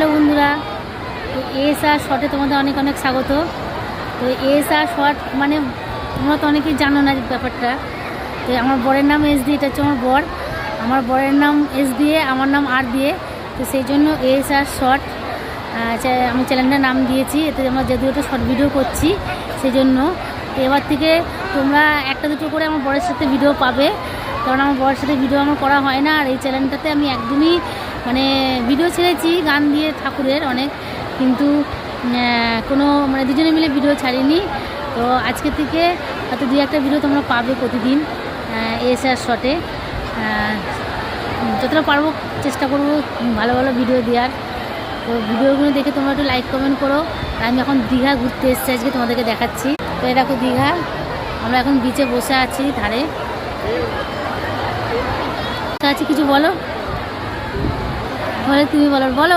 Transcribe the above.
Hello বন্ধুরা, তো ASR শর্টে তোমাদের অনেক অনেক স্বাগত। তো এএসআর শর্ট মানে তোমরা তো অনেকেই জানো না ব্যাপারটা। তো আমার বরের নাম এস দিয়ে, এটা হচ্ছে আমার বর। আমার বরের নাম এস দিয়ে, আমার নাম আর দিয়ে, তো সেই জন্য এএসআর শর্ট আমি চ্যানেলটার নাম দিয়েছি। এতে আমরা যে দুটো শর্ট ভিডিও করছি সেই জন্য এবার থেকে তোমরা একটা দুটো করে আমার বরের সাথে ভিডিও পাবে, কারণ আমার বরের সাথে ভিডিও আমার করা হয় না। আর এই চ্যানেলটাতে আমি একদমই মানে ভিডিও ছেড়েছি গান দিয়ে ঠাকুরের অনেক, কিন্তু কোনো মানে দুজনে মিলে ভিডিও ছাড়িনি। তো আজকে থেকে হয়তো দুই একটা ভিডিও তোমরা পাবে প্রতিদিন এএসআর শর্টে। যতটা পারবো চেষ্টা করবো ভালো ভালো ভিডিও দেওয়ার। তো ভিডিওগুলো দেখে তোমরা একটু লাইক কমেন্ট করো। আমি এখন দীঘা ঘুরতে এসেছি, আজকে তোমাদেরকে দেখাচ্ছি। তো এই দেখো দীঘা, আমরা এখন বিচে বসে আছি ধারে। আছি কিছু বলো, বলো তুমি বলো।